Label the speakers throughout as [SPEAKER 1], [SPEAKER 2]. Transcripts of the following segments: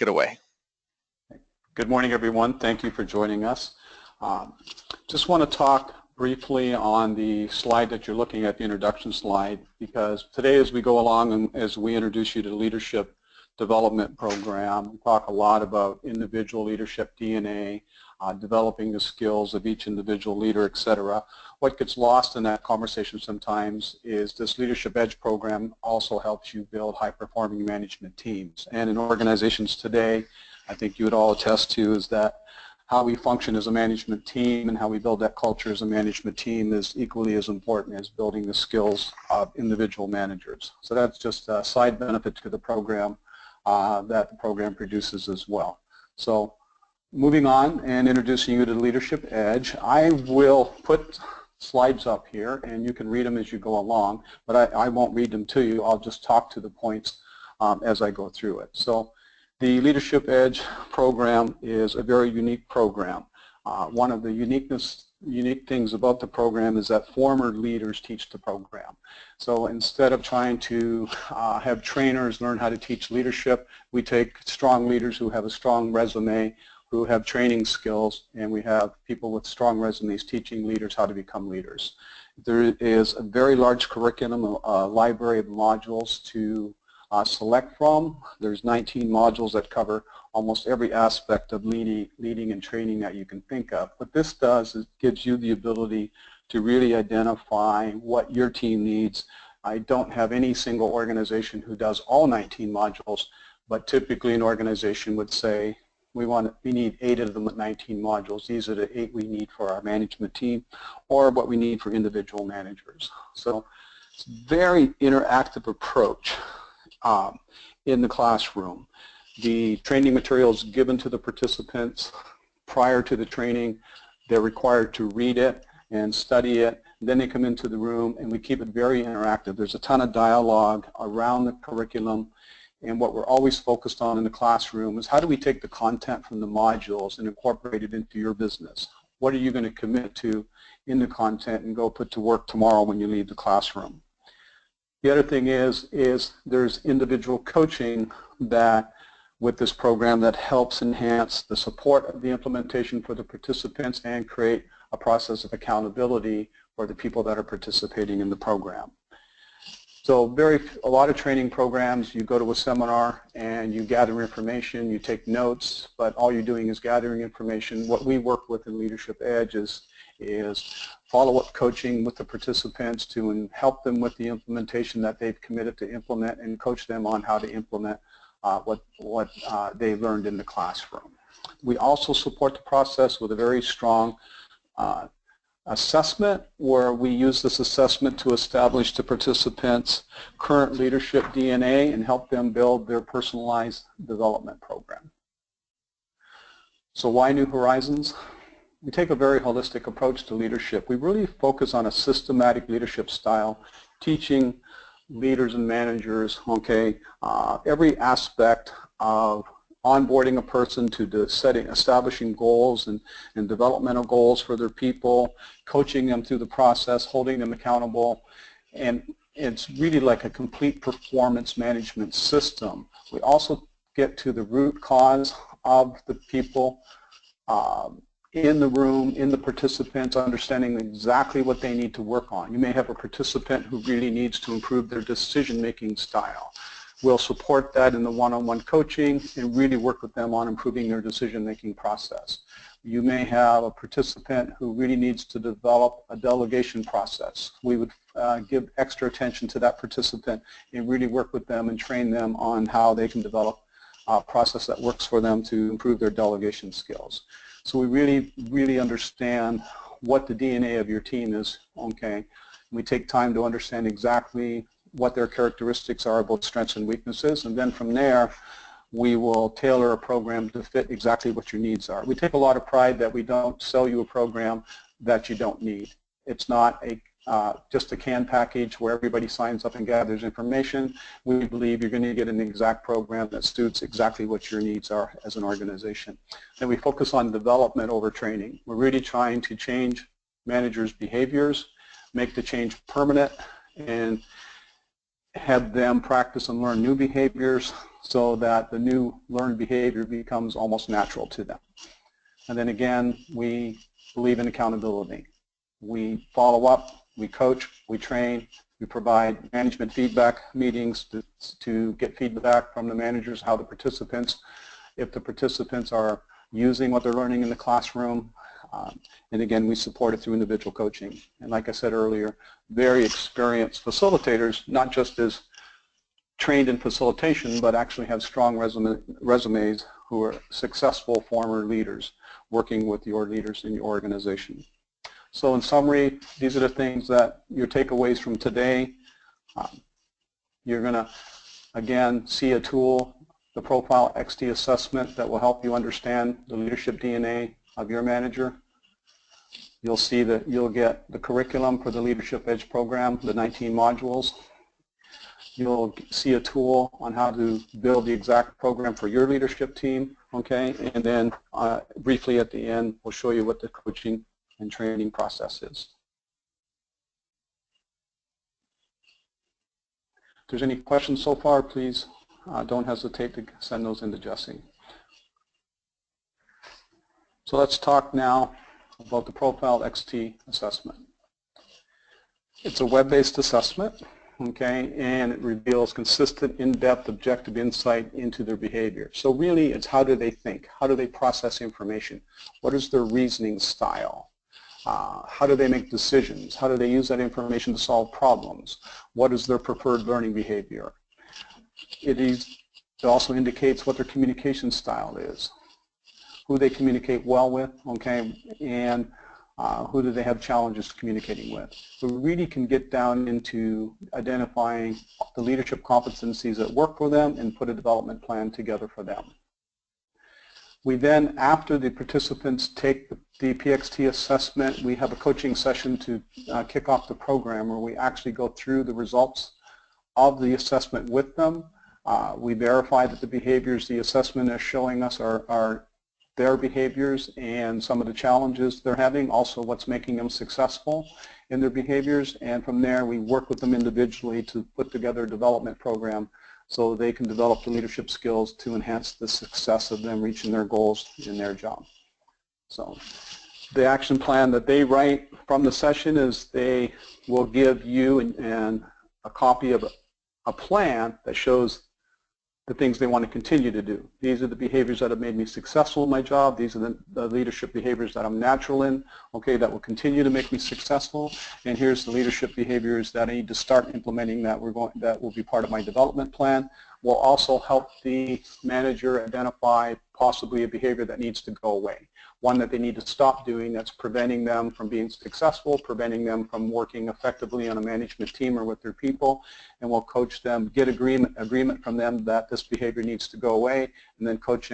[SPEAKER 1] it away.
[SPEAKER 2] Good morning, everyone. Thank you for joining us. Just want to talk briefly on the slide that you're looking at, the introduction slide, because today as we go along and as we introduce you to the leadership development program, we talk a lot about individual leadership DNA, developing the skills of each individual leader, etc. What gets lost in that conversation sometimes is this Leadership Edge program also helps you build high-performing management teams. And in organizations today, I think you would all attest to, is that how we function as a management team and how we build that culture as a management team is equally as important as building the skills of individual managers. So that's just a side benefit to the program that the program produces as well. So moving on and introducing you to the Leadership Edge, I will put slides up here and you can read them as you go along, but I won't read them to you. I'll just talk to the points as I go through it. So the Leadership Edge program is a very unique program. One of the unique things about the program is that former leaders teach the program. So instead of trying to have trainers learn how to teach leadership, we take strong leaders who have a strong resume, who have training skills, and we have people with strong resumes teaching leaders how to become leaders. There is a very large curriculum, a library of modules to select from. There's 19 modules that cover almost every aspect of leading and training that you can think of. What this does is gives you the ability to really identify what your team needs. I don't have any single organization who does all 19 modules, but typically an organization would say, we need 8 of them with 19 modules. These are the 8 we need for our management team or what we need for individual managers. So it's a very interactive approach in the classroom. The training materials given to the participants prior to the training, they're required to read it and study it. Then they come into the room and we keep it very interactive. There's a ton of dialogue around the curriculum, and what we're always focused on in the classroom is how do we take the content from the modules and incorporate it into your business? What are you going to commit to in the content and go put to work tomorrow when you leave the classroom? The other thing is there's individual coaching that with this program that helps enhance the support of the implementation for the participants and create a process of accountability for the people that are participating in the program. So a lot of training programs, you go to a seminar and you gather information, you take notes, but all you're doing is gathering information. What we work with in Leadership Edge is follow-up coaching with the participants to help them with the implementation that they've committed to implement and coach them on how to implement what they learned in the classroom. We also support the process with a very strong assessment, where we use this assessment to establish the participants' current leadership DNA and help them build their personalized development program. So why New Horizons? We take a very holistic approach to leadership. We really focus on a systematic leadership style, teaching leaders and managers, every aspect of onboarding a person to establishing goals and developmental goals for their people, coaching them through the process, holding them accountable, and it's really like a complete performance management system. We also get to the root cause of the people in the room, in the participants, understanding exactly what they need to work on. You may have a participant who really needs to improve their decision-making style. We'll support that in the one-on-one coaching and really work with them on improving their decision-making process. You may have a participant who really needs to develop a delegation process. We would give extra attention to that participant and really work with them and train them on how they can develop a process that works for them to improve their delegation skills. So we really understand what the DNA of your team is, We take time to understand exactly what their characteristics are, both strengths and weaknesses, and then from there we will tailor a program to fit exactly what your needs are. We take a lot of pride that we don't sell you a program that you don't need. It's not just a canned package where everybody signs up and gathers information. We believe you're going to get an exact program that suits exactly what your needs are as an organization. Then we focus on development over training. We're really trying to change managers' behaviors, make the change permanent, and have them practice and learn new behaviors so that the new learned behavior becomes almost natural to them. And then again, we believe in accountability. We follow up, we coach, we train, we provide management feedback meetings to get feedback from the managers, how the participants, if the participants are using what they're learning in the classroom. And again, we support it through individual coaching. And like I said earlier, very experienced facilitators, not just as trained in facilitation, but actually have strong resumes who are successful former leaders working with your leaders in your organization. So in summary, these are the things that your takeaways from today. You're going to, again, see a tool, the Profile XT assessment, that will help you understand the leadership DNA of your manager. You'll see that you'll get the curriculum for the Leadership Edge program, the 19 modules. You'll see a tool on how to build the exact program for your leadership team, okay? And then briefly at the end, we'll show you what the coaching and training process is. If there's any questions so far, please don't hesitate to send those into Jesse. So let's talk now about the Profile XT assessment. It's a web-based assessment, okay, and it reveals consistent, in-depth, objective insight into their behavior. So really, it's how do they think? How do they process information? What is their reasoning style? How do they make decisions? How do they use that information to solve problems? What is their preferred learning behavior? It also indicates what their communication style is, who they communicate well with, okay, and who do they have challenges communicating with. So we really can get down into identifying the leadership competencies that work for them and put a development plan together for them. We then, after the participants take the PXT assessment, we have a coaching session to kick off the program where we actually go through the results of the assessment with them. We verify that the behaviors the assessment is showing us are their behaviors and some of the challenges they're having, also what's making them successful in their behaviors, and from there we work with them individually to put together a development program so they can develop the leadership skills to enhance the success of them reaching their goals in their job. So the action plan that they write from the session is they will give you a copy of a plan that shows the things they want to continue to do. These are the behaviors that have made me successful in my job. These are the leadership behaviors that I'm natural in, okay, that will continue to make me successful. And here's the leadership behaviors that I need to start implementing that will be part of my development plan. Will also help the manager identify possibly a behavior that needs to go away, one that they need to stop doing that's preventing them from being successful, preventing them from working effectively on a management team or with their people, and we'll coach them, get agreement from them that this behavior needs to go away, and then coach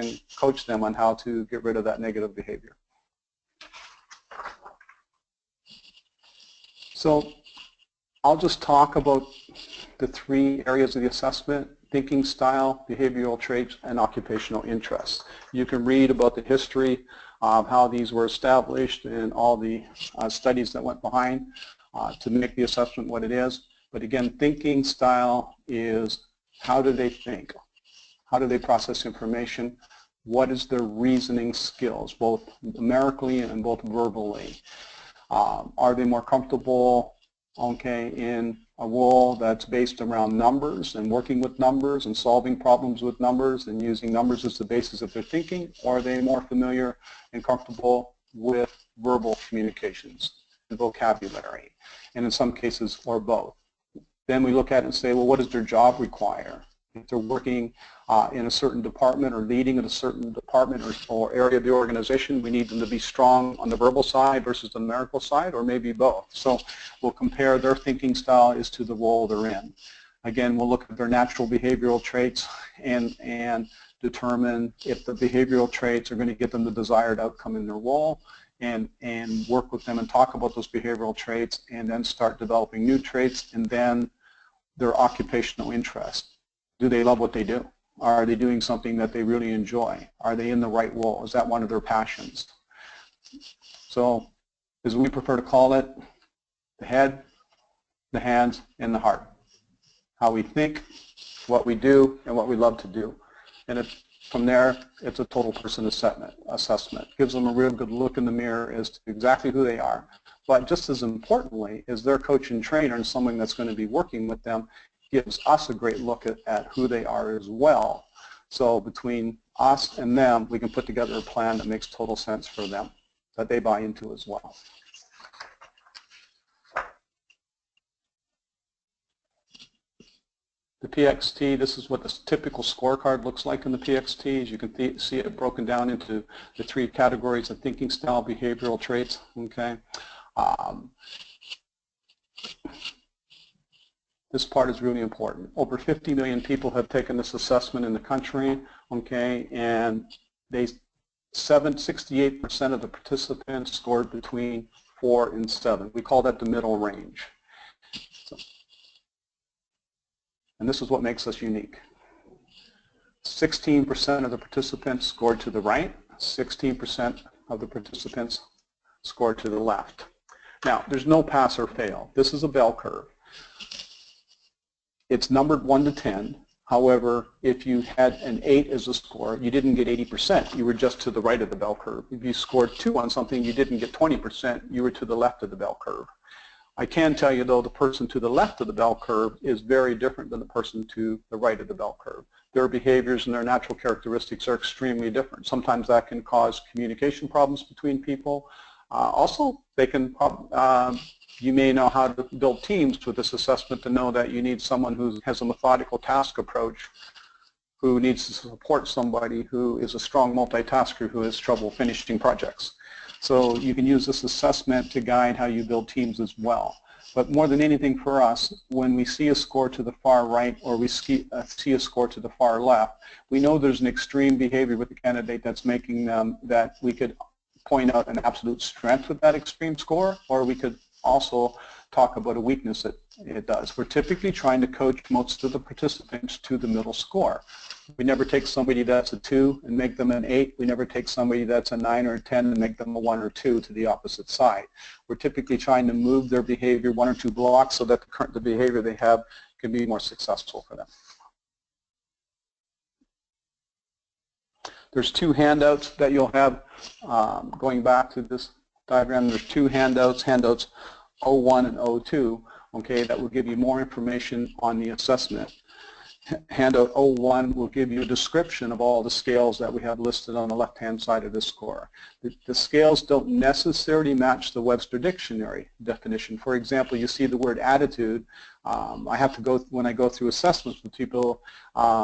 [SPEAKER 2] them on how to get rid of that negative behavior. So I'll just talk about the 3 areas of the assessment: thinking style, behavioral traits, and occupational interests. You can read about the history of how these were established and all the studies that went behind to make the assessment what it is. But again, thinking style is how do they think? How do they process information? What is their reasoning skills, both numerically and both verbally? Are they more comfortable, okay, in a role that's based around numbers and working with numbers and solving problems with numbers and using numbers as the basis of their thinking, or are they more familiar and comfortable with verbal communications and vocabulary, and in some cases, or both? Then we look at it and say, well, what does their job require? If they're working in a certain department or leading in a certain department or area of the organization, we need them to be strong on the verbal side versus the numerical side, or maybe both. So we'll compare their thinking style as to the role they're in. Again, we'll look at their natural behavioral traits and determine if the behavioral traits are going to get them the desired outcome in their role, and work with them and talk about those behavioral traits, and then start developing new traits, and then their occupational interest. Do they love what they do? Are they doing something that they really enjoy? Are they in the right role? Is that one of their passions? So, as we prefer to call it, the head, the hands, and the heart. How we think, what we do, and what we love to do. And from there, it's a total person assessment. Gives them a real good look in the mirror as to exactly who they are. But just as importantly, is their coach and trainer and someone that's going to be working with them gives us a great look at who they are as well. So between us and them, we can put together a plan that makes total sense for them, that they buy into as well. The PXT, this is what the typical scorecard looks like in the PXT. As you can see it broken down into the 3 categories of thinking style, behavioral traits, okay? This part is really important. Over 50 million people have taken this assessment in the country, okay, and 68% of the participants scored between 4 and 7. We call that the middle range. And this is what makes us unique. 16% of the participants scored to the right, 16% of the participants scored to the left. Now, there's no pass or fail. This is a bell curve. It's numbered 1 to 10. However, if you had an 8 as a score, you didn't get 80%. You were just to the right of the bell curve. If you scored 2 on something, you didn't get 20%. You were to the left of the bell curve. I can tell you, though, the person to the left of the bell curve is very different than the person to the right of the bell curve. Their behaviors and their natural characteristics are extremely different. Sometimes that can cause communication problems between people. Also, they can, you may know how to build teams with this assessment to know that you need someone who has a methodical task approach, who needs to support somebody who is a strong multitasker who has trouble finishing projects. So you can use this assessment to guide how you build teams as well. But more than anything for us, when we see a score to the far right or we see a score to the far left, we know there's an extreme behavior with the candidate that's making them that we could point out an absolute strength with that extreme score, or we could also talk about a weakness that it does. We're typically trying to coach most of the participants to the middle score. We never take somebody that's a 2 and make them an 8. We never take somebody that's a 9 or a 10 and make them a 1 or 2 to the opposite side. We're typically trying to move their behavior 1 or 2 blocks so that the behavior they have can be more successful for them. There's 2 handouts that you'll have going back to this diagram. There's 2 handouts, handouts 01 and 02, okay, that will give you more information on the assessment. Handout 01 will give you a description of all the scales that we have listed on the left-hand side of this score. The scales don't necessarily match the Webster Dictionary definition. For example, you see the word attitude. I have to go, when I go through assessments with people,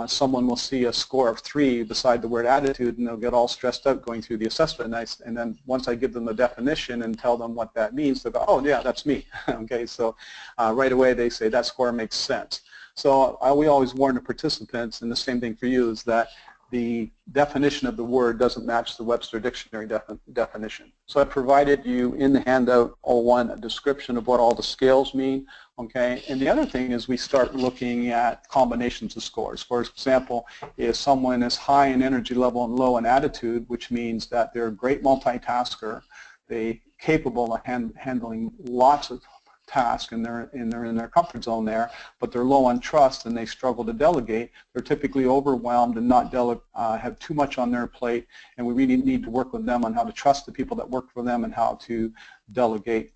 [SPEAKER 2] someone will see a score of 3 beside the word attitude and they'll get all stressed out going through the assessment. And then once I give them the definition and tell them what that means, they'll go, oh yeah, that's me. Okay, so right away they say that score makes sense. So we always warn the participants, and the same thing for you, is that the definition of the word doesn't match the Webster Dictionary definition. So I provided you in the handout 01 a description of what all the scales mean, okay? And the other thing is we start looking at combinations of scores. For example, if someone is high in energy level and low in attitude, which means that they're a great multitasker, they're capable of handling lots of task and they're in their comfort zone there, but they're low on trust and they struggle to delegate, they're typically overwhelmed and not have too much on their plate, and we really need to work with them on how to trust the people that work for them and how to delegate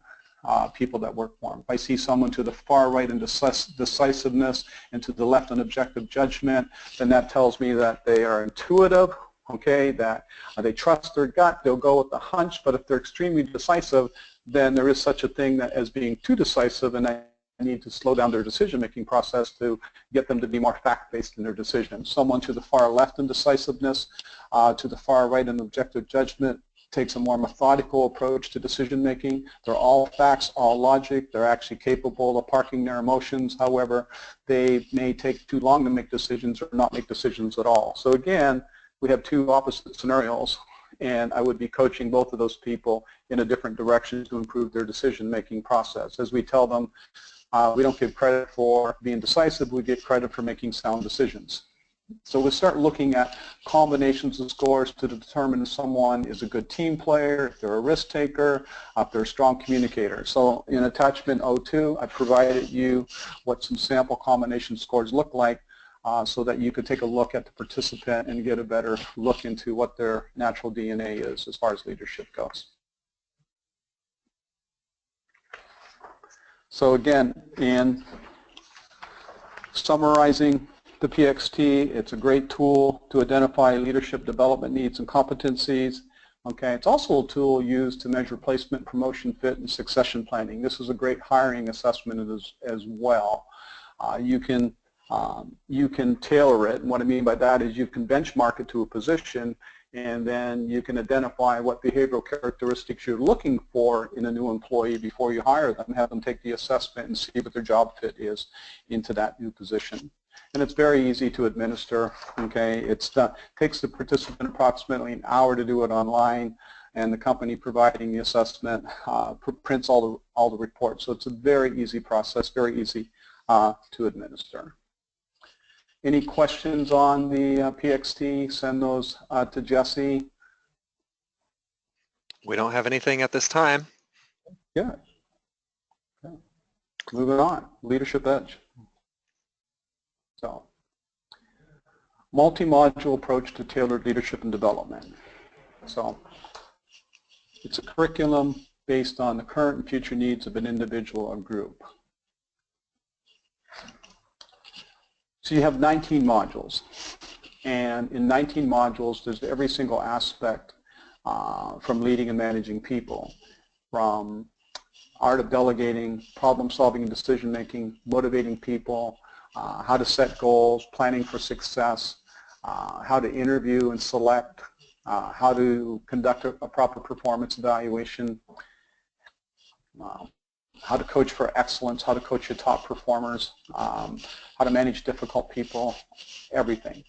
[SPEAKER 2] people that work for them. If I see someone to the far right in decisiveness and to the left in objective judgment, then that tells me that they are intuitive, okay, that they trust their gut, they'll go with the hunch, but if they're extremely decisive, then there is such a thing that as being too decisive, and I need to slow down their decision-making process to get them to be more fact-based in their decisions. Someone to the far left in decisiveness, to the far right in objective judgment, takes a more methodical approach to decision-making. They're all facts, all logic. They're actually capable of parking their emotions. However, they may take too long to make decisions or not make decisions at all. So again, we have 2 opposite scenarios, and I would be coaching both of those people in a different direction to improve their decision-making process. As we tell them, we don't give credit for being decisive, we give credit for making sound decisions. So we start looking at combinations of scores to determine if someone is a good team player, if they're a risk taker, if they're a strong communicator. So in attachment 02, I provided you what some sample combination scores look like. so that you could take a look at the participant and get a better look into what their natural DNA is as far as leadership goes. So again, in summarizing the PXT, it's a great tool to identify leadership development needs and competencies. Okay, it's also a tool used to measure placement, promotion, fit, and succession planning. This is a great hiring assessment as well. You can tailor it, and what I mean by that is you can benchmark it to a position, and then you can identify what behavioral characteristics you're looking for in a new employee before you hire them, have them take the assessment and see what their job fit is into that new position. And it's very easy to administer. Okay, it takes the participant approximately an hour to do it online, and the company providing the assessment prints all the reports. So it's a very easy process, very easy to administer. Any questions on the PXT? Send those to Jesse.
[SPEAKER 1] We don't have anything at this time.
[SPEAKER 2] Yeah. Okay. Moving on, Leadership Edge. So, multi-module approach to tailored leadership and development. So, it's a curriculum based on the current and future needs of an individual or group. So you have 19 modules, and in 19 modules there's every single aspect from leading and managing people, from art of delegating, problem solving and decision making, motivating people, how to set goals, planning for success, how to interview and select, how to conduct a proper performance evaluation, how to coach for excellence, how to coach your top performers, how to manage difficult people, everything.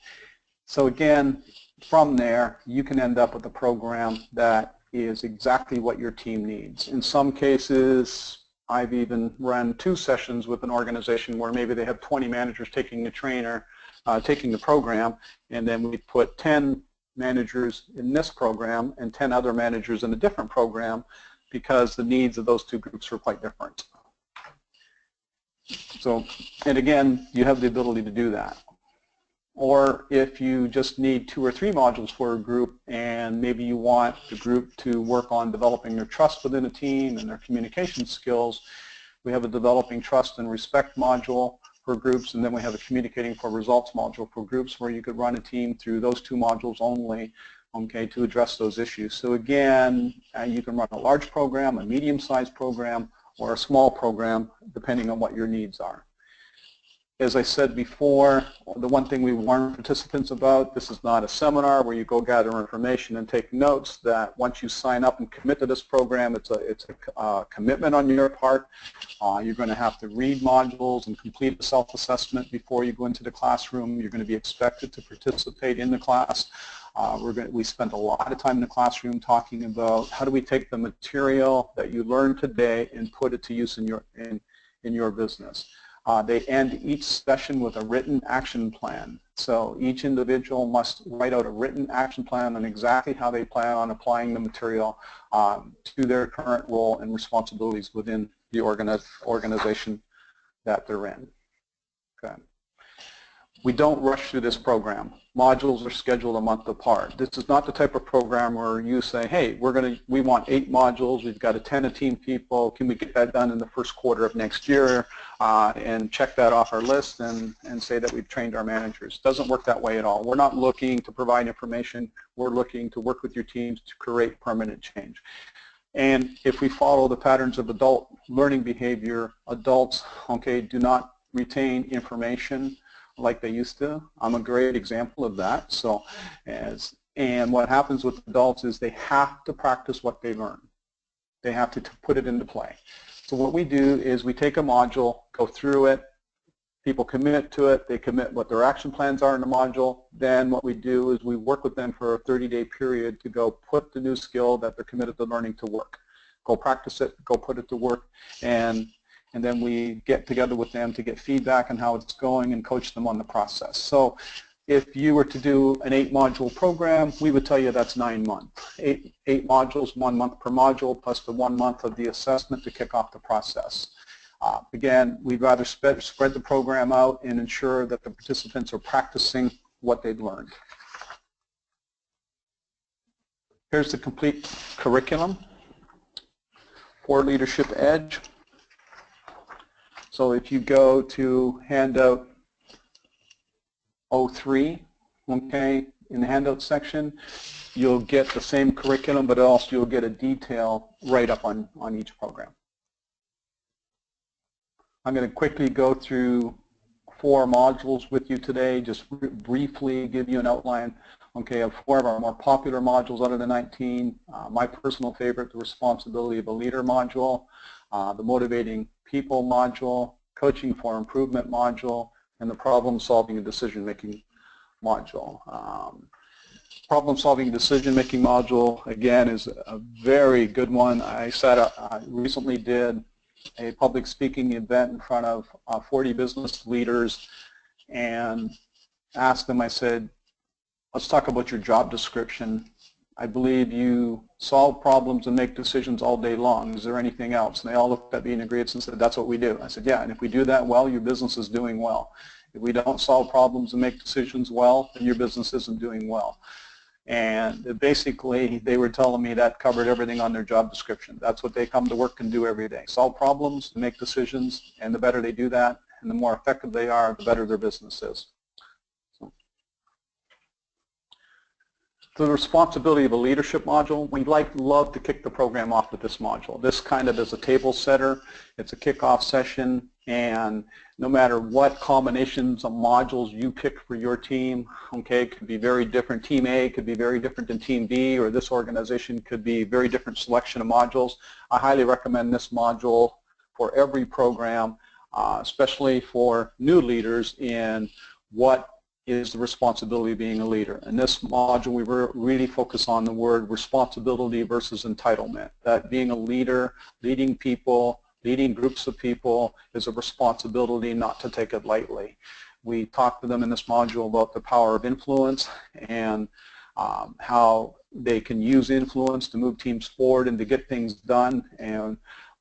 [SPEAKER 2] So again, from there, you can end up with a program that is exactly what your team needs. In some cases, I've even run 2 sessions with an organization where maybe they have 20 managers taking the program, and then we put 10 managers in this program and 10 other managers in a different program, because the needs of those 2 groups are quite different. So, and again, you have the ability to do that. Or if you just need 2 or 3 modules for a group, and maybe you want the group to work on developing their trust within a team and their communication skills, we have a developing trust and respect module for groups, and then we have a communicating for results module for groups, where you could run a team through those 2 modules only, okay, to address those issues. So again, you can run a large program, a medium-sized program, or a small program, depending on what your needs are. As I said before, the one thing we warn participants about, this is not a seminar where you go gather information and take notes, that once you sign up and commit to this program, it's a commitment on your part. You're going to have to read modules and complete a self-assessment before you go into the classroom. You're going to be expected to participate in the class. We spent a lot of time in the classroom talking about how do we take the material that you learned today and put it to use in your business. They end each session with a written action plan. So each individual must write out a written action plan on exactly how they plan on applying the material to their current role and responsibilities within the organization that they're in. Okay. We don't rush through this program. Modules are scheduled a month apart. This is not the type of program where you say, hey, we want 8 modules, we've got a 10 team people, can we get that done in the first quarter of next year, and check that off our list and say that we've trained our managers. It doesn't work that way at all. We're not looking to provide information, we're looking to work with your teams to create permanent change. And if we follow the patterns of adult learning behavior, adults, okay, do not retain information like they used to. I'm a great example of that. So, and what happens with adults is they have to practice what they learn. They have to put it into play. So what we do is we take a module, go through it, people commit to it, they commit what their action plans are in the module. Then what we do is we work with them for a 30-day period to go put the new skill that they're committed to learning to work. Go practice it, go put it to work, and then we get together with them to get feedback on how it's going and coach them on the process. So if you were to do an 8-module program, we would tell you that's 9 months. 8 modules, 1 month per module, plus the 1 month of the assessment to kick off the process. Again, we'd rather spread the program out and ensure that the participants are practicing what they've learned. Here's the complete curriculum for Leadership Edge. So if you go to handout 03, okay, in the handout section, you'll get the same curriculum, but also you'll get a detail right up on each program. I'm going to quickly go through 4 modules with you today, just briefly give you an outline, okay, of 4 of our more popular modules out of the 19. My personal favorite, the Responsibility of a Leader module, the Motivating People module, Coaching for Improvement module, and the Problem-Solving and Decision-Making module. Problem-Solving and Decision-Making module, again, is a very good one. I recently did a public speaking event in front of 40 business leaders and asked them, I said, let's talk about your job description. I believe you solve problems and make decisions all day long. Is there anything else? And they all looked at me and agreed and said, that's what we do. I said, yeah, and if we do that well, your business is doing well. If we don't solve problems and make decisions well, then your business isn't doing well. And basically, they were telling me that covered everything on their job description. That's what they come to work and do every day. Solve problems, make decisions, and the better they do that, and the more effective they are, the better their business is. The Responsibility of a Leadership module, we love to kick the program off with this module. This kind of is a table setter. It's a kickoff session, and no matter what combinations of modules you pick for your team, okay, it could be very different. Team A could be very different than Team B, or this organization could be a very different selection of modules. I highly recommend this module for every program, especially for new leaders in what is the responsibility of being a leader. In this module, we really focus on the word responsibility versus entitlement. That being a leader, leading people, leading groups of people is a responsibility not to take it lightly. We talk to them in this module about the power of influence and how they can use influence to move teams forward and to get things done, and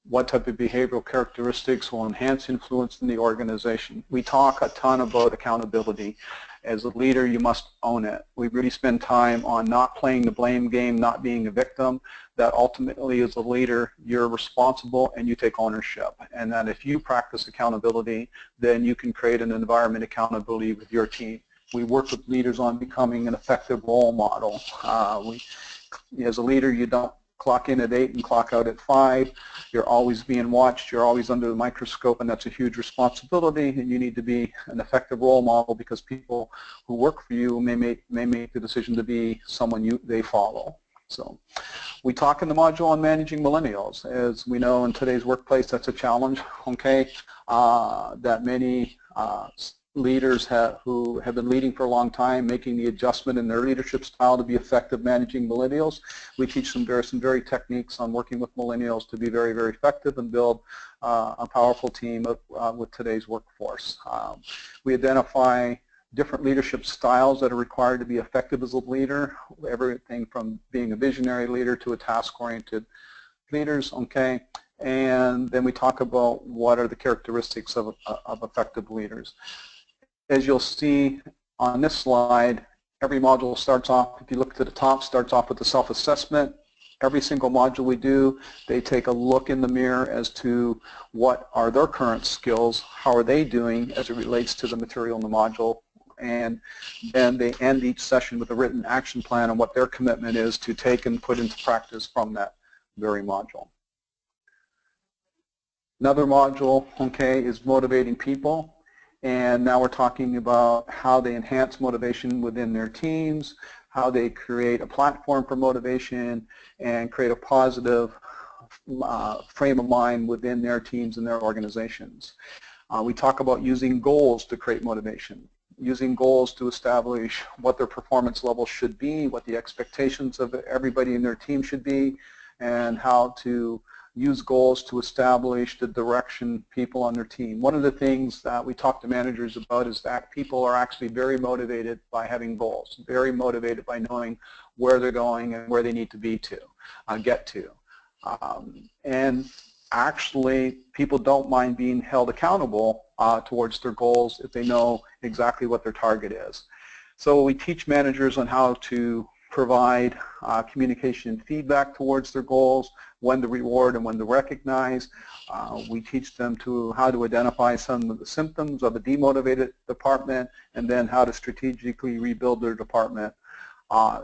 [SPEAKER 2] what type of behavioral characteristics will enhance influence in the organization. We talk a ton about accountability. As a leader, you must own it. We really spend time on not playing the blame game, not being a victim, that ultimately as a leader, you're responsible and you take ownership. And that if you practice accountability, then you can create an environment of accountability with your team. We work with leaders on becoming an effective role model. As a leader, you don't clock in at 8 and clock out at 5. You're always being watched. You're always under the microscope, and that's a huge responsibility. And you need to be an effective role model because people who work for you may make the decision to be someone they follow. So we talk in the module on managing millennials. As we know in today's workplace, that's a challenge, okay, that many leaders who have been leading for a long time, making the adjustment in their leadership style to be effective managing millennials. We teach some very techniques on working with millennials to be very, very effective and build a powerful team with today's workforce. We identify different leadership styles that are required to be effective as a leader, everything from being a visionary leader to a task-oriented leaders, okay? And then we talk about what are the characteristics of effective leaders. As you'll see on this slide, every module starts off, if you look to the top, starts off with a self-assessment. Every single module we do, they take a look in the mirror as to what are their current skills, how are they doing as it relates to the material in the module, and then they end each session with a written action plan on what their commitment is to take and put into practice from that very module. Another module, okay, is motivating people. And now we're talking about how they enhance motivation within their teams, how they create a platform for motivation, and create a positive frame of mind within their teams and their organizations. We talk about using goals to create motivation, using goals to establish what their performance level should be, what the expectations of everybody in their team should be, and how to use goals to establish the direction people on their team. One of the things that we talk to managers about is that people are actually very motivated by having goals, very motivated by knowing where they're going and where they need to be to, get to. And actually people don't mind being held accountable towards their goals if they know exactly what their target is. So we teach managers on how to provide communication and feedback towards their goals, when to reward and when to recognize. We teach them how to identify some of the symptoms of a demotivated department, and then how to strategically rebuild their department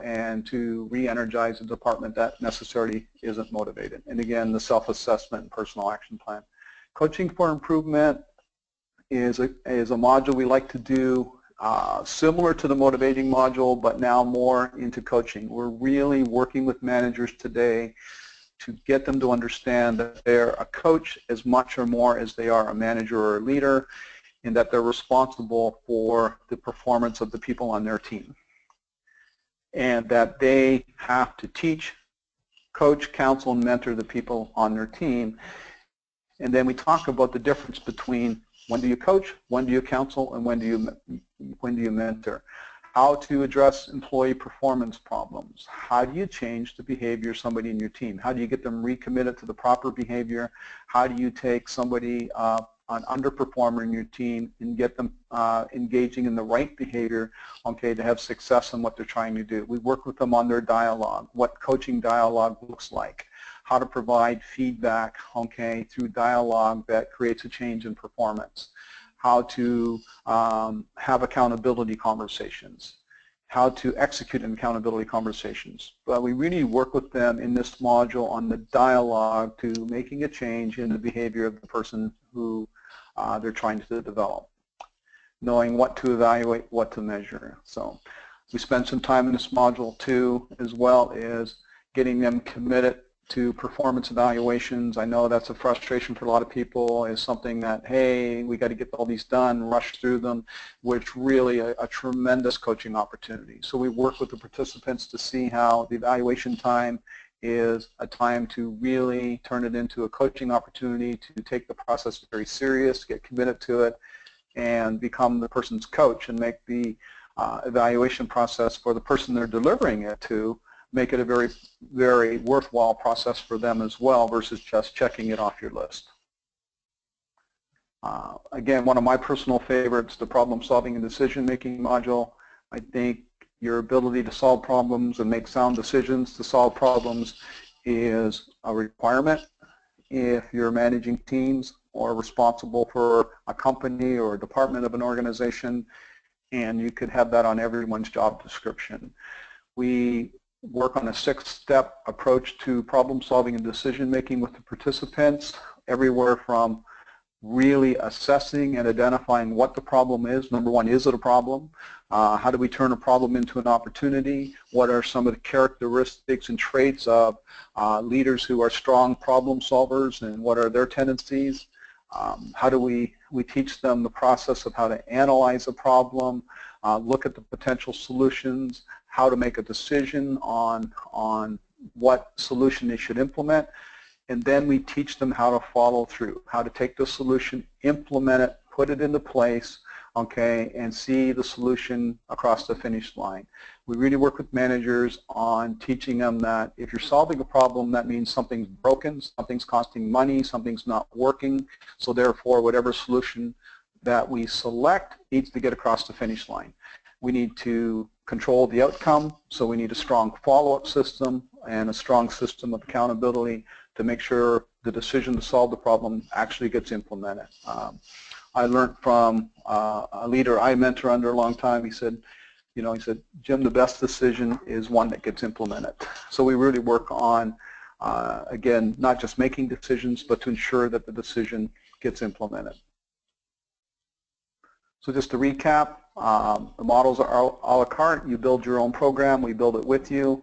[SPEAKER 2] and to re-energize a department that necessarily isn't motivated. And again, the self-assessment and personal action plan. Coaching for improvement is a module we like to do similar to the motivating module, but now more into coaching. We're really working with managers today to get them to understand that they're a coach as much or more as they are a manager or a leader, and that they're responsible for the performance of the people on their team. And that they have to teach, coach, counsel, and mentor the people on their team. And then we talk about the difference between when do you coach, when do you counsel, and when do you mentor. How to address employee performance problems. How do you change the behavior of somebody in your team? How do you get them recommitted to the proper behavior? How do you take somebody, an underperformer in your team, and get them engaging in the right behavior, okay, to have success in what they're trying to do? We work with them on their dialogue, what coaching dialogue looks like, how to provide feedback, okay, through dialogue that creates a change in performance, how to have accountability conversations, how to execute in accountability conversations. But we really work with them in this module on the dialogue to making a change in the behavior of the person who they're trying to develop, knowing what to evaluate, what to measure. So we spend some time in this module too, as well as getting them committed to performance evaluations. I know that's a frustration for a lot of people, is something that, hey, we got to get all these done, rush through them, which really a tremendous coaching opportunity. So we work with the participants to see how the evaluation time is a time to really turn it into a coaching opportunity, to take the process very serious, get committed to it, and become the person's coach, and make the evaluation process for the person they're delivering it to, make it a very, very worthwhile process for them as well, versus just checking it off your list. Again, one of my personal favorites, the problem-solving and decision-making module. I think your ability to solve problems and make sound decisions to solve problems is a requirement if you're managing teams or responsible for a company or a department of an organization, and you could have that on everyone's job description. We work on a 6-step approach to problem solving and decision making with the participants, everywhere from really assessing and identifying what the problem is. Number one, is it a problem? How do we turn a problem into an opportunity? What are some of the characteristics and traits of leaders who are strong problem solvers, and what are their tendencies? How do we teach them the process of how to analyze a problem, look at the potential solutions, how to make a decision on what solution they should implement, and then we teach them how to follow through, how to take the solution, implement it, put it into place, okay, and see the solution across the finish line. We really work with managers on teaching them that if you're solving a problem, that means something's broken, something's costing money, something's not working, so therefore whatever solution that we select needs to get across the finish line. We need to control the outcome, so we need a strong follow-up system and a strong system of accountability to make sure the decision to solve the problem actually gets implemented. I learned from a leader I mentor under a long time. He said, Jim, the best decision is one that gets implemented. So we really work on, again, not just making decisions, but to ensure that the decision gets implemented. So just to recap, the models are a la carte. You build your own program. We build it with you.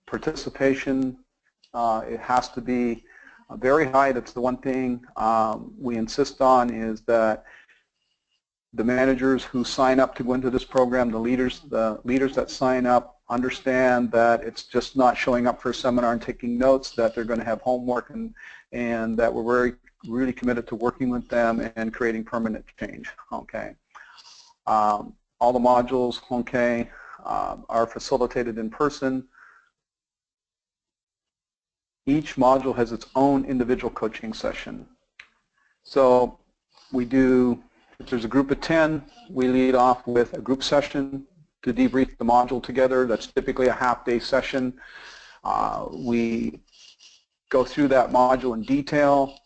[SPEAKER 2] Participation, it has to be very high. That's the one thing we insist on, is that the managers who sign up to go into this program, the leaders that sign up, understand that it's just not showing up for a seminar and taking notes, that they're going to have homework, and that we're really committed to working with them and creating permanent change. Okay. All the modules, okay, are facilitated in person. each module has its own individual coaching session. So we do, if there's a group of 10, we lead off with a group session to debrief the module together. That's typically a half-day session. We go through that module in detail.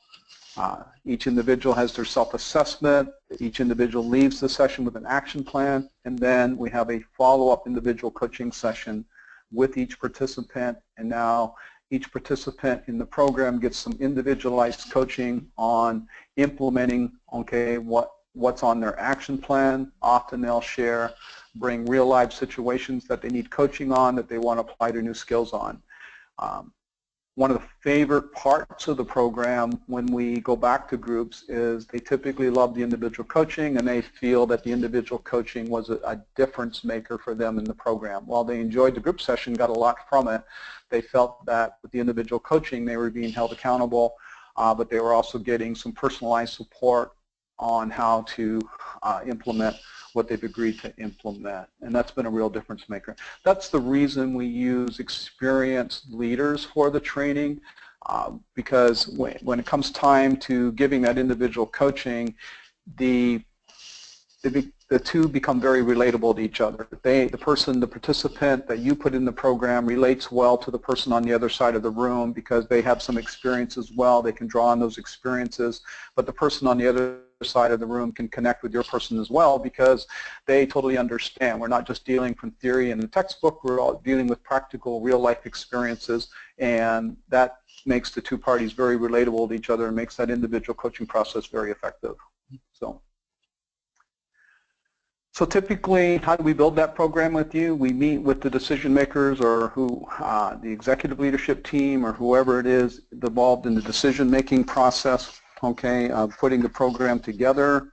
[SPEAKER 2] Each individual has their self-assessment. Each individual leaves the session with an action plan, and then we have a follow-up individual coaching session with each participant, and now each participant in the program gets some individualized coaching on implementing, okay, what's on their action plan. Often they'll bring real life situations that they need coaching on, that they want to apply their new skills on. One of the favorite parts of the program when we go back to groups is they typically love the individual coaching, and they feel that the individual coaching was a difference maker for them in the program. While they enjoyed the group session, got a lot from it, they felt that with the individual coaching they were being held accountable, but they were also getting some personalized support on how to implement what they've agreed to implement, and that's been a real difference maker. That's the reason we use experienced leaders for the training, because when it comes time to giving that individual coaching, the two become very relatable to each other. The participant that you put in the program relates well to the person on the other side of the room because they have some experience as well. They can draw on those experiences, but the person on the other side of the room can connect with your person as well because they totally understand. We're not just dealing from theory in the textbook, we're all dealing with practical real-life experiences, and that makes the two parties very relatable to each other and makes that individual coaching process very effective. So typically, how do we build that program with you? We meet with the decision makers or the executive leadership team or whoever it is involved in the decision-making process, okay, putting the program together.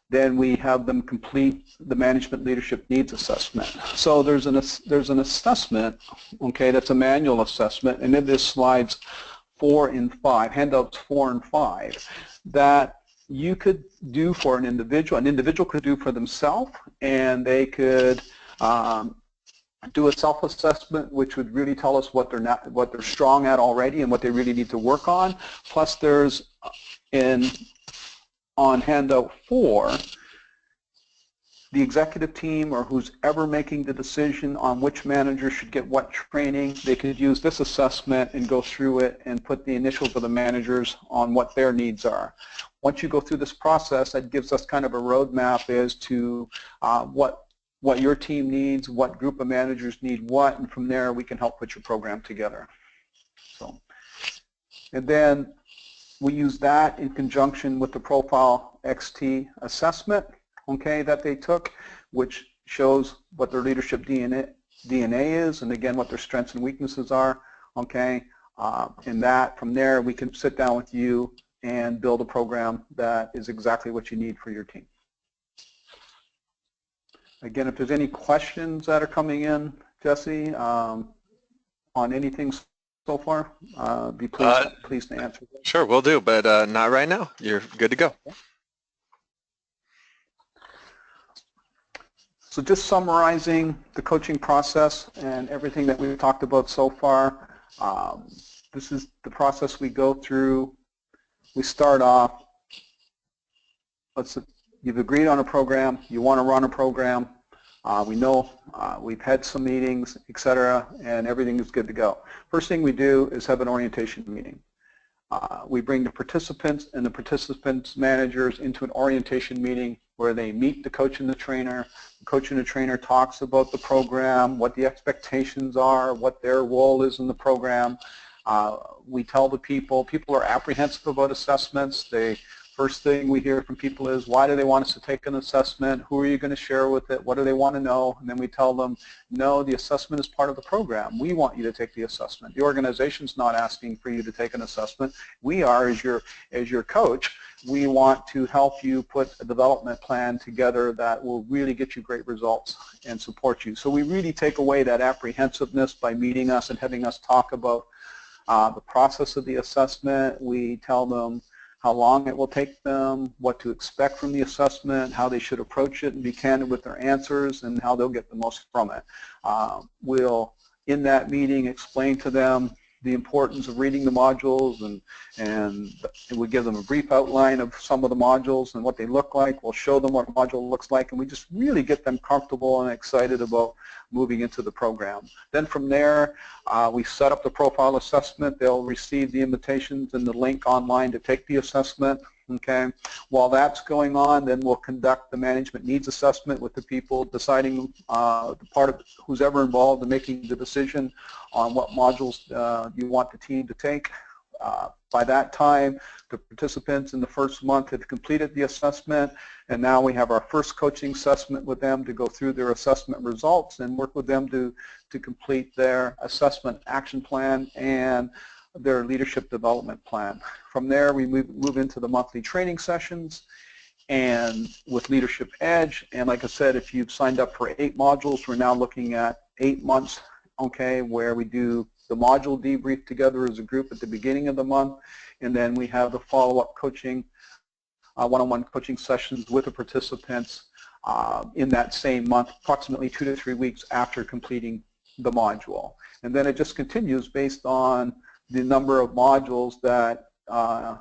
[SPEAKER 2] Then we have them complete the management leadership needs assessment. So there's an assessment, okay, that's a manual assessment, and in this slides 4 and 5, handouts 4 and 5, that you could do for an individual could do for themselves, and they could do a self-assessment which would really tell us what they're strong at already and what they really need to work on. Plus there's on handout 4, the executive team or who's ever making the decision on which manager should get what training, they could use this assessment and go through it and put the initials of the managers on what their needs are. Once you go through this process, that gives us kind of a roadmap as to what your team needs, what group of managers need what, and from there we can help put your program together. And then we use that in conjunction with the Profile XT assessment, okay, that they took, which shows what their leadership DNA is, and again what their strengths and weaknesses are, okay, and that from there we can sit down with you and build a program that is exactly what you need for your team. Again, if there's any questions that are coming in, Jesse, on anything so far, be pleased to answer them.
[SPEAKER 1] Sure, we'll do, but not right now. You're good to go.
[SPEAKER 2] So just summarizing the coaching process and everything that we've talked about so far, this is the process we go through. We start off, you've agreed on a program, you want to run a program, we know we've had some meetings, etc., and everything is good to go. First thing we do is have an orientation meeting. We bring the participants and the participants' managers into an orientation meeting where they meet the coach and the trainer. The coach and the trainer talks about the program, what the expectations are, what their role is in the program. We tell the people are apprehensive about assessments. First thing we hear from people is, why do they want us to take an assessment? Who are you going to share with it? What do they want to know? And then we tell them, no, the assessment is part of the program. We want you to take the assessment. The organization's not asking for you to take an assessment. We are, as your coach, we want to help you put a development plan together that will really get you great results and support you. So we really take away that apprehensiveness by meeting us and having us talk about the process of the assessment. We tell them how long it will take them, what to expect from the assessment, how they should approach it and be candid with their answers, and how they'll get the most from it. We'll in that meeting explain to them the importance of reading the modules, and we give them a brief outline of some of the modules and what they look like. We'll show them what a module looks like, and we just really get them comfortable and excited about moving into the program. Then from there, we set up the profile assessment. They'll receive the invitations and the link online to take the assessment. Okay. While that's going on, then we'll conduct the management needs assessment with the people, deciding the part of who's ever involved in making the decision on what modules you want the team to take. By that time, the participants in the first month have completed the assessment, and now we have our first coaching assessment with them to go through their assessment results and work with them to complete their assessment action plan and their leadership development plan. From there, we move into the monthly training sessions and with Leadership Edge. And like I said, if you've signed up for 8 modules, we're now looking at 8 months, okay, where we do the module debrief together as a group at the beginning of the month, and then we have the follow-up coaching, one-on-one coaching sessions with the participants in that same month, approximately 2 to 3 weeks after completing the module. And then it just continues based on the number of modules that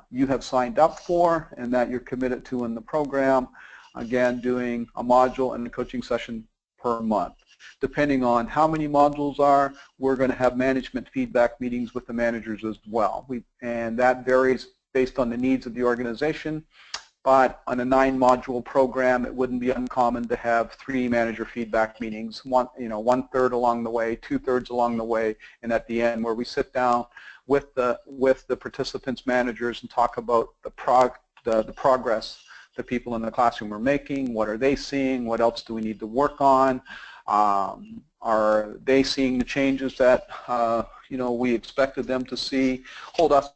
[SPEAKER 2] you have signed up for and that you're committed to in the program, again doing a module and a coaching session per month. Depending on how many modules are, we're going to have management feedback meetings with the managers as well. And that varies based on the needs of the organization, but on a 9-module program, it wouldn't be uncommon to have 3 manager feedback meetings, one-third along the way, 2/3 along the way, and at the end where we sit down with the participants' managers and talk about the progress the people in the classroom are making. What are they seeing? What else do we need to work on? Are they seeing the changes that we expected them to see? Hold us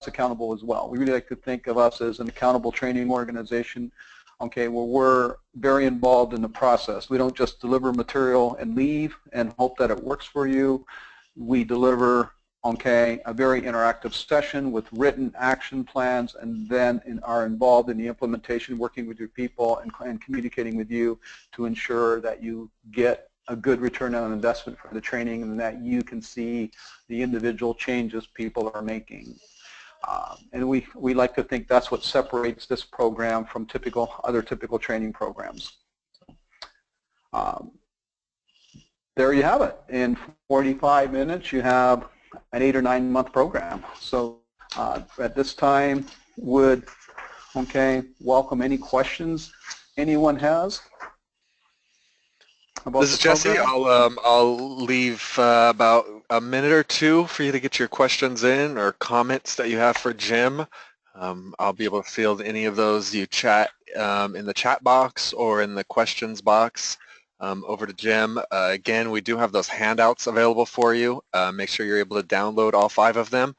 [SPEAKER 2] accountable as well. We really like to think of us as an accountable training organization, okay, where we're very involved in the process. We don't just deliver material and leave and hope that it works for you. We deliver, okay, a very interactive session with written action plans, and then are involved in the implementation, working with your people and communicating with you to ensure that you get a good return on investment for the training and that you can see the individual changes people are making. And we like to think that's what separates this program from other typical training programs. There you have it. In 45 minutes, you have an 8 or 9 month program. So at this time, would welcome any questions anyone has about
[SPEAKER 1] This is Jesse. I'll leave about a minute or 2 for you to get your questions in or comments that you have for Jim. I'll be able to field any of those you chat in the chat box or in the questions box over to Jim. Again, we do have those handouts available for you. Make sure you're able to download all 5 of them.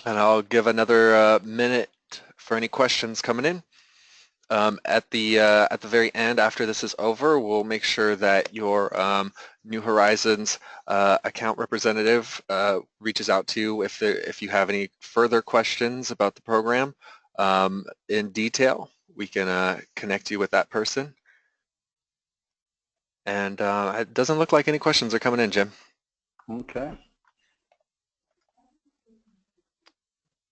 [SPEAKER 1] And I'll give another minute for any questions coming in. At the very end, after this is over, we'll make sure that your New Horizons account representative reaches out to you if you have any further questions about the program in detail. We can connect you with that person. And it doesn't look like any questions are coming in, Jim.
[SPEAKER 2] Okay.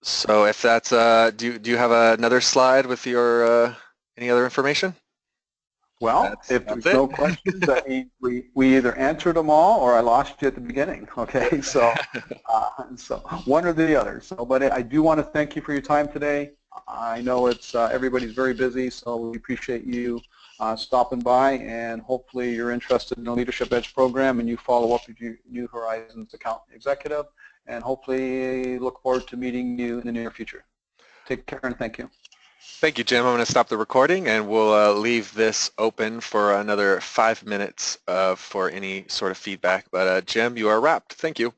[SPEAKER 1] So if that's, do you have another slide with your any other information?
[SPEAKER 2] Well, if there's no questions, that means we either answered them all or I lost you at the beginning. Okay, so so one or the other. So, but I do want to thank you for your time today. I know it's everybody's very busy, so we appreciate you stopping by, and hopefully you're interested in the Leadership Edge program and you follow up with your New Horizons account executive, and hopefully look forward to meeting you in the near future. Take care and thank you.
[SPEAKER 1] Thank you, Jim. I'm going to stop the recording and we'll leave this open for another 5 minutes for any sort of feedback. But Jim, you are wrapped. Thank you.